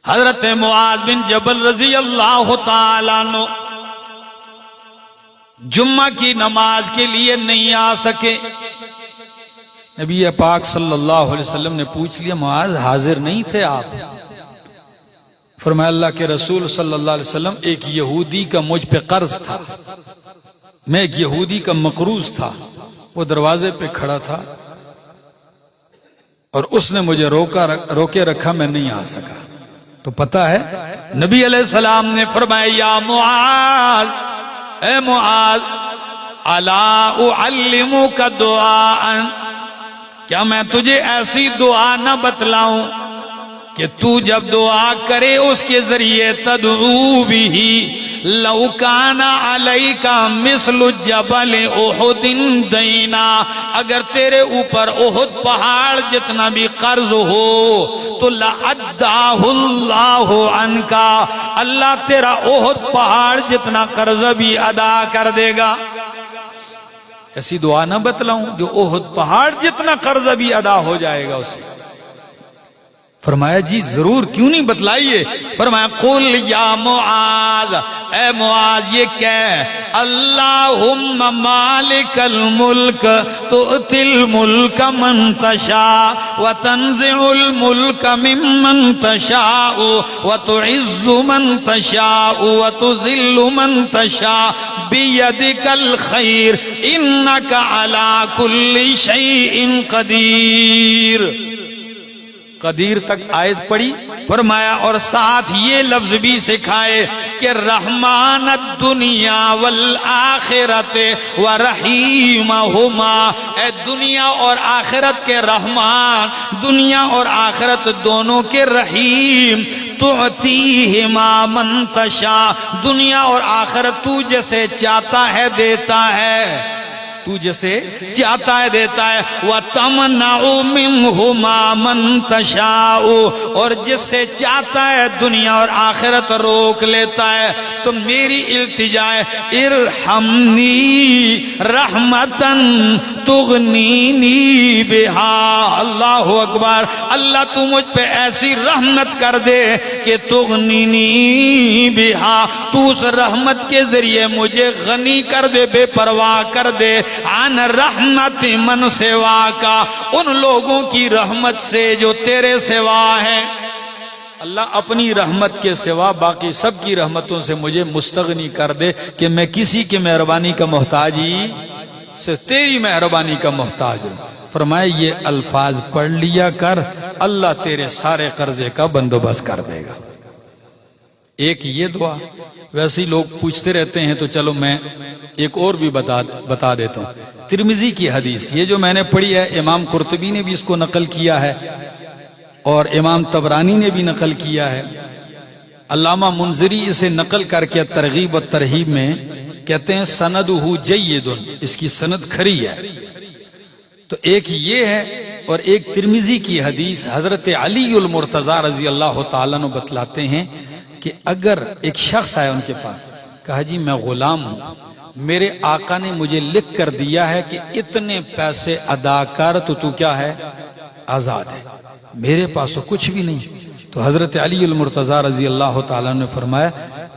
حضرت معاذ بن جبل رضی اللہ تعالیٰ عنہ جمعہ کی نماز کے لیے نہیں آ سکے۔ نبی پاک صلی اللہ علیہ وسلم نے پوچھ لیا معاذ حاضر نہیں تھے آپ؟ فرمایا اللہ کے رسول صلی اللہ علیہ وسلم ایک یہودی کا مجھ پہ قرض تھا، میں ایک یہودی کا مقروض تھا، وہ دروازے پہ کھڑا تھا اور اس نے مجھے روکے رکھا، میں نہیں آ سکا۔ تو پتہ ہے نبی علیہ السلام نے فرمایا یا معاذ، اے معاذ الا اعلمک دعاء، کیا میں تجھے ایسی دعا نہ بتلاؤں کہ تو جب دعا کرے اس کے ذریعے تدعو بھی لو کان علیک مثل جبل احد دینا، اگر تیرے اوپر احد پہاڑ جتنا بھی قرض ہو تو لعداہ اللہ عنک، اللہ تیرا احد پہاڑ جتنا قرض بھی ادا کر دے گا۔ ایسی دعا نہ بتلاؤں جو احد پہاڑ جتنا قرض بھی ادا ہو جائے گا اسے؟ فرمایا جی ضرور، کیوں نہیں بتلائیے؟ فرمایا قل یا معاذ، اے معاذ یہ کہہ اللہم مالک الملک تؤتی الملک من تشاء وتنزع الملک ممن تشاء وتعز من تشاء وتذل من تشاء بیدک الخیر انک علی کل شیء قدیر۔ قدیر تک آیت پڑھی، فرمایا اور ساتھ یہ لفظ بھی سکھائے کہ رحمان الدنیا والآخرت ورحیمہما، اے دنیا اور آخرت کے رحمان، دنیا اور آخرت دونوں کے رحیم، تعطیہما من تشاء، دنیا اور آخرت تو جسے چاہتا ہے دیتا ہے، تو جسے چاہتا ہے دیتا ہے، وَتَمْنَعُ مِنْهُمَا مَنْ تَشَاءُ، اور جس سے چاہتا ہے دنیا اور آخرت روک لیتا ہے۔ تو میری التجا ہے ارحمنی رحمتاً تغنینی بہا، اللہ اکبر، اللہ تو مجھ پہ ایسی رحمت کر دے کہ تغنینی بہا، تو اس رحمت کے ذریعے مجھے غنی کر دے، بے پرواہ کر دے، عن رحمت من سوا کا، ان لوگوں کی رحمت سے جو تیرے سوا ہے۔ اللہ اپنی رحمت کے سوا باقی سب کی رحمتوں سے مجھے مستغنی کر دے کہ میں کسی کی مہربانی کا محتاج ہی صرف تیری مہربانی کا محتاج ہوں۔ فرمایا یہ الفاظ پڑھ لیا کر، اللہ تیرے سارے قرضے کا بندوبست کر دے گا۔ ایک یہ دعا، ویسے ہی لوگ پوچھتے رہتے ہیں تو چلو میں ایک اور بھی بتا دیتا ہوں۔ ترمذی کی حدیث یہ جو میں نے پڑھی ہے، امام قرطبی نے بھی اس کو نقل کیا ہے اور امام طبرانی نے بھی نقل کیا ہے، علامہ منذری اسے نقل کر کے ترغیب و ترہیب میں کہتے ہیں سندہ جید، اس کی سند کھری ہے۔ تو ایک یہ ہے اور ایک ترمذی کی حدیث حضرت علی المرتضی رضی اللہ تعالیٰ عنہ بتلاتے ہیں کہ اگر ایک شخص آیا ان کے پاس، کہا جی میں غلام ہوں، میرے آقا نے مجھے لکھ کر دیا ہے کہ اتنے پیسے ادا کر تو کیا ہے؟ آزاد ہے، میرے پاس تو کچھ بھی نہیں۔ تو حضرت علی المرتضی رضی اللہ تعالیٰ نے فرمایا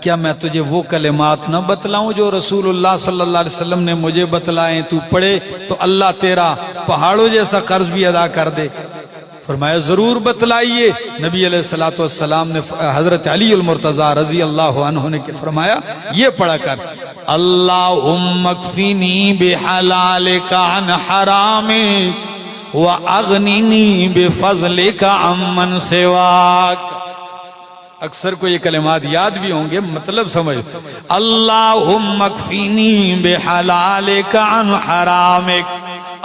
کیا میں تجھے وہ کلمات نہ بتلاؤں جو رسول اللہ صلی اللہ علیہ وسلم نے مجھے بتلائیں، تو پڑھے تو اللہ تیرا پہاڑوں جیسا قرض بھی ادا کر دے؟ فرمایا ضرور بتلائیے۔ نبی علیہ السلام نے حضرت علی المرتضی رضی اللہ عنہ نے فرمایا یہ پڑھا کر اللہم اکفینی بحلالک عن حرامک واغنینی بفضلک عمن سواک۔ اکثر کو یہ کلمات یاد بھی ہوں گے، مطلب سمجھ، اللہم اکفینی بحلالک عن حرامک،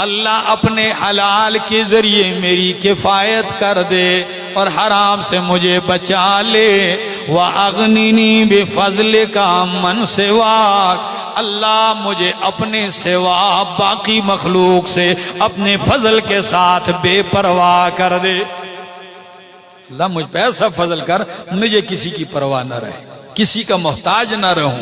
اللہ اپنے حلال کے ذریعے میری کفایت کر دے اور حرام سے مجھے بچا لے، وَأَغْنِنِي بِفَضْلِكَ عَمَّنْ سِوَاكَ، اللہ مجھے اپنے سوا باقی مخلوق سے اپنے فضل کے ساتھ بے پرواہ کر دے۔ اللہ مجھ پہ ایسا فضل کر مجھے کسی کی پرواہ نہ رہے، کسی کا محتاج نہ رہوں،